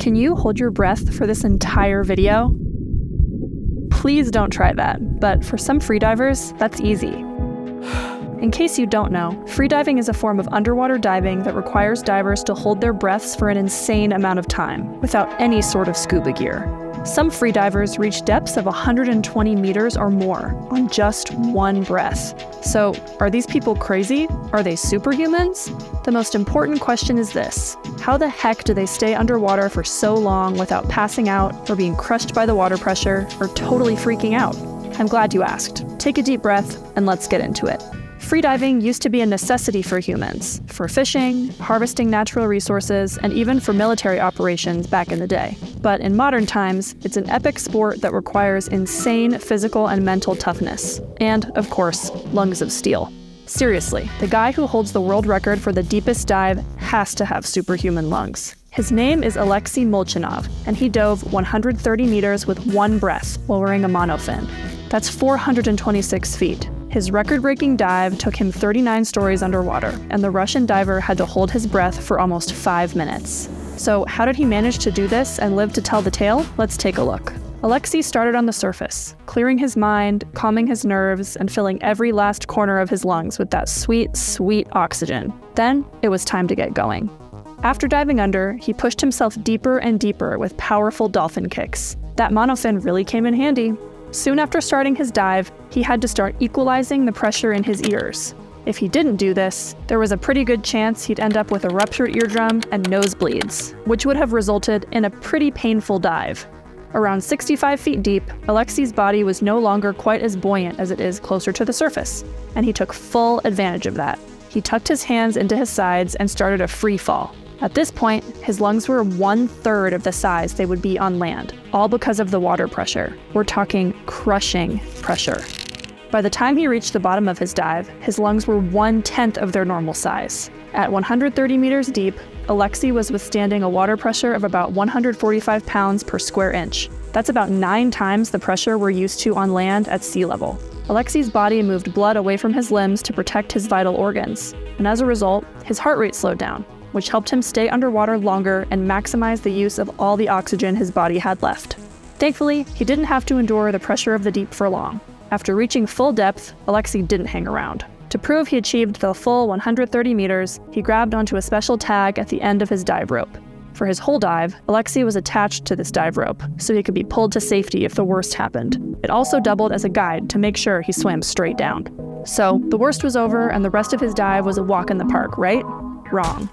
Can you hold your breath for this entire video? Please don't try that, but for some freedivers, that's easy. In case you don't know, freediving is a form of underwater diving that requires divers to hold their breaths for an insane amount of time, without any sort of scuba gear. Some freedivers reach depths of 120 meters or more on just one breath. So, are these people crazy? Are they superhumans? The most important question is this: how the heck do they stay underwater for so long without passing out, or being crushed by the water pressure, or totally freaking out? I'm glad you asked. Take a deep breath, and let's get into it. Freediving used to be a necessity for humans, for fishing, harvesting natural resources, and even for military operations back in the day. But in modern times, it's an epic sport that requires insane physical and mental toughness. And, of course, lungs of steel. Seriously, the guy who holds the world record for the deepest dive has to have superhuman lungs. His name is Alexei Molchanov, and he dove 130 meters with one breath while wearing a monofin. That's 426 feet. His record-breaking dive took him 39 stories underwater, and the Russian diver had to hold his breath for almost 5 minutes. So how did he manage to do this and live to tell the tale? Let's take a look. Alexei started on the surface, clearing his mind, calming his nerves, and filling every last corner of his lungs with that sweet, sweet oxygen. Then it was time to get going. After diving under, he pushed himself deeper and deeper with powerful dolphin kicks. That monofin really came in handy. Soon after starting his dive, he had to start equalizing the pressure in his ears. If he didn't do this, there was a pretty good chance he'd end up with a ruptured eardrum and nosebleeds, which would have resulted in a pretty painful dive. Around 65 feet deep, Alexei's body was no longer quite as buoyant as it is closer to the surface, and he took full advantage of that. He tucked his hands into his sides and started a free fall. At this point, his lungs were 1/3 of the size they would be on land, all because of the water pressure. We're talking crushing pressure. By the time he reached the bottom of his dive, his lungs were 1/10 of their normal size. At 130 meters deep, Alexei was withstanding a water pressure of about 145 pounds per square inch. That's about 9 times the pressure we're used to on land at sea level. Alexei's body moved blood away from his limbs to protect his vital organs, and as a result, his heart rate slowed down, which helped him stay underwater longer and maximize the use of all the oxygen his body had left. Thankfully, he didn't have to endure the pressure of the deep for long. After reaching full depth, Alexei didn't hang around. To prove he achieved the full 130 meters, he grabbed onto a special tag at the end of his dive rope. For his whole dive, Alexei was attached to this dive rope, so he could be pulled to safety if the worst happened. It also doubled as a guide to make sure he swam straight down. So, the worst was over and the rest of his dive was a walk in the park, right? Wrong.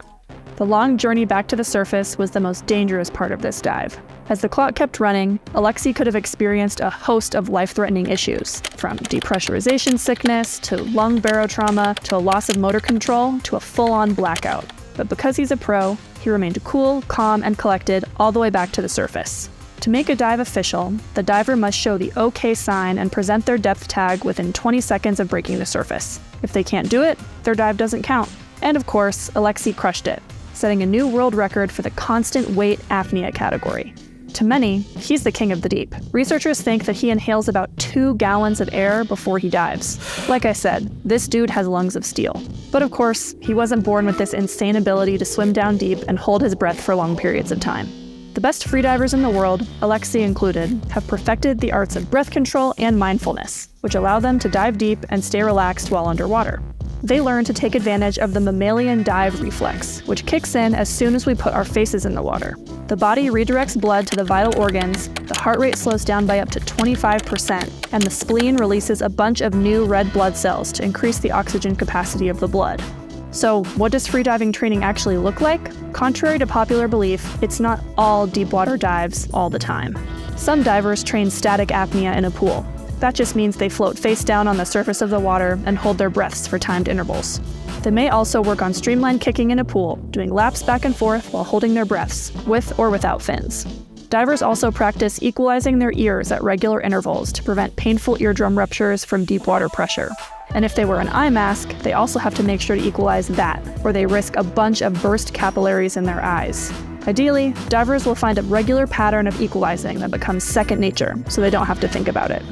The long journey back to the surface was the most dangerous part of this dive. As the clock kept running, Alexei could have experienced a host of life-threatening issues, from depressurization sickness, to lung barotrauma, to a loss of motor control, to a full-on blackout. But because he's a pro, he remained cool, calm, and collected all the way back to the surface. To make a dive official, the diver must show the OK sign and present their depth tag within 20 seconds of breaking the surface. If they can't do it, their dive doesn't count. And of course, Alexei crushed it, setting a new world record for the constant weight apnea category. To many, he's the king of the deep. Researchers think that he inhales about 2 gallons of air before he dives. Like I said, this dude has lungs of steel. But of course, he wasn't born with this insane ability to swim down deep and hold his breath for long periods of time. The best freedivers in the world, Alexei included, have perfected the arts of breath control and mindfulness, which allow them to dive deep and stay relaxed while underwater. They learn to take advantage of the mammalian dive reflex, which kicks in as soon as we put our faces in the water. The body redirects blood to the vital organs, the heart rate slows down by up to 25%, and the spleen releases a bunch of new red blood cells to increase the oxygen capacity of the blood. So, what does freediving training actually look like? Contrary to popular belief, it's not all deep water dives all the time. Some divers train static apnea in a pool. That just means they float face down on the surface of the water and hold their breaths for timed intervals. They may also work on streamlined kicking in a pool, doing laps back and forth while holding their breaths, with or without fins. Divers also practice equalizing their ears at regular intervals to prevent painful eardrum ruptures from deep water pressure. And if they wear an eye mask, they also have to make sure to equalize that, or they risk a bunch of burst capillaries in their eyes. Ideally, divers will find a regular pattern of equalizing that becomes second nature, so they don't have to think about it.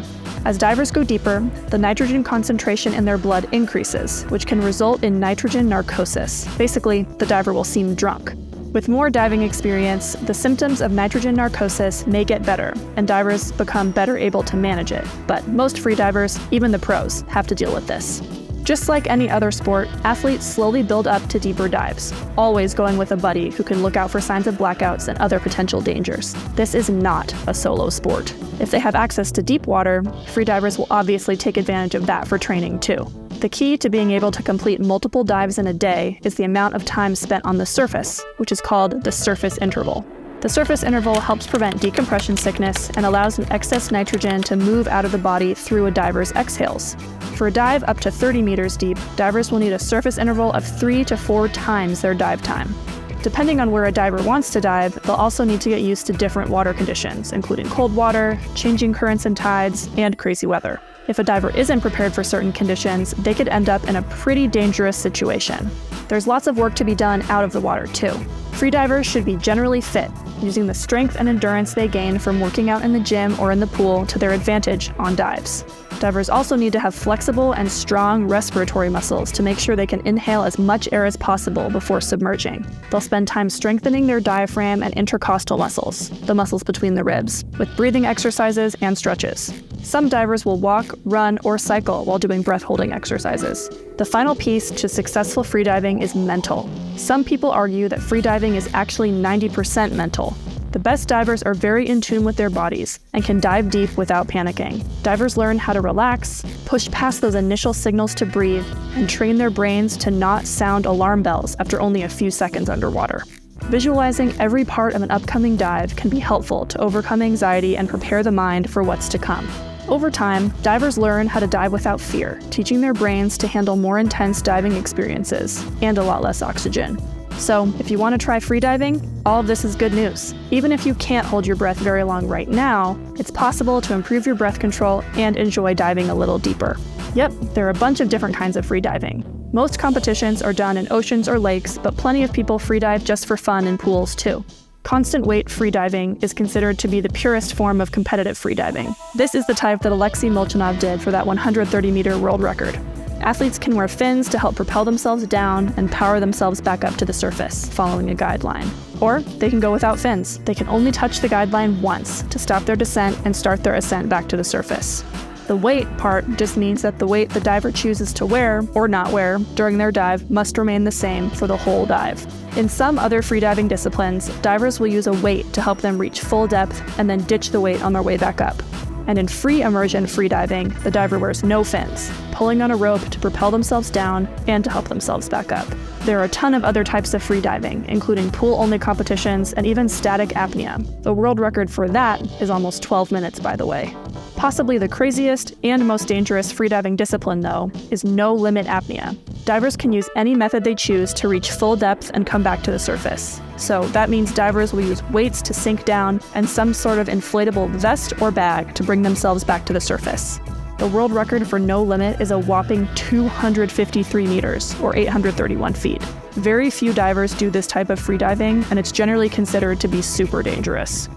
As divers go deeper, the nitrogen concentration in their blood increases, which can result in nitrogen narcosis. Basically, the diver will seem drunk. With more diving experience, the symptoms of nitrogen narcosis may get better, and divers become better able to manage it. But most freedivers, even the pros, have to deal with this. Just like any other sport, athletes slowly build up to deeper dives, always going with a buddy who can look out for signs of blackouts and other potential dangers. This is not a solo sport. If they have access to deep water, freedivers will obviously take advantage of that for training too. The key to being able to complete multiple dives in a day is the amount of time spent on the surface, which is called the surface interval. The surface interval helps prevent decompression sickness and allows an excess nitrogen to move out of the body through a diver's exhales. For a dive up to 30 meters deep, divers will need a surface interval of 3 to 4 times their dive time. Depending on where a diver wants to dive, they'll also need to get used to different water conditions, including cold water, changing currents and tides, and crazy weather. If a diver isn't prepared for certain conditions, they could end up in a pretty dangerous situation. There's lots of work to be done out of the water too. Freedivers should be generally fit, using the strength and endurance they gain from working out in the gym or in the pool to their advantage on dives. Divers also need to have flexible and strong respiratory muscles to make sure they can inhale as much air as possible before submerging. They'll spend time strengthening their diaphragm and intercostal muscles, the muscles between the ribs, with breathing exercises and stretches. Some divers will walk, run, or cycle while doing breath-holding exercises. The final piece to successful freediving is mental. Some people argue that freediving is actually 90% mental. The best divers are very in tune with their bodies and can dive deep without panicking. Divers learn how to relax, push past those initial signals to breathe, and train their brains to not sound alarm bells after only a few seconds underwater. Visualizing every part of an upcoming dive can be helpful to overcome anxiety and prepare the mind for what's to come. Over time, divers learn how to dive without fear, teaching their brains to handle more intense diving experiences and a lot less oxygen. So, if you want to try freediving, all of this is good news. Even if you can't hold your breath very long right now, it's possible to improve your breath control and enjoy diving a little deeper. Yep, there are a bunch of different kinds of freediving. Most competitions are done in oceans or lakes, but plenty of people freedive just for fun in pools too. Constant weight freediving is considered to be the purest form of competitive freediving. This is the type that Alexei Molchanov did for that 130-meter world record. Athletes can wear fins to help propel themselves down and power themselves back up to the surface, following a guideline. Or they can go without fins. They can only touch the guideline once to stop their descent and start their ascent back to the surface. The weight part just means that the weight the diver chooses to wear or not wear during their dive must remain the same for the whole dive. In some other freediving disciplines, divers will use a weight to help them reach full depth and then ditch the weight on their way back up. And in free immersion freediving, the diver wears no fins, pulling on a rope to propel themselves down and to help themselves back up. There are a ton of other types of freediving, including pool-only competitions and even static apnea. The world record for that is almost 12 minutes, by the way. Possibly the craziest and most dangerous freediving discipline, though, is no-limit apnea. Divers can use any method they choose to reach full depth and come back to the surface. So that means divers will use weights to sink down and some sort of inflatable vest or bag to bring themselves back to the surface. The world record for no limit is a whopping 253 meters, or 831 feet. Very few divers do this type of freediving, and it's generally considered to be super dangerous.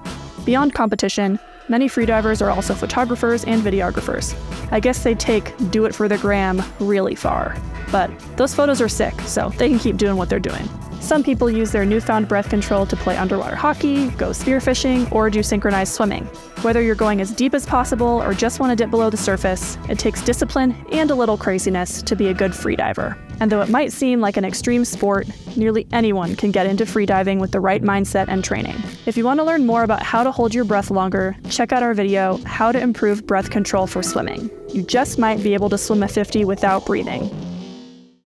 Beyond competition, many freedivers are also photographers and videographers. I guess they take do it for the gram really far. But those photos are sick, so they can keep doing what they're doing. Some people use their newfound breath control to play underwater hockey, go spearfishing, or do synchronized swimming. Whether you're going as deep as possible or just want to dip below the surface, it takes discipline and a little craziness to be a good freediver. And though it might seem like an extreme sport, nearly anyone can get into freediving with the right mindset and training. If you want to learn more about how to hold your breath longer, check out our video, How to Improve Breath Control for Swimming. You just might be able to swim a 50 without breathing.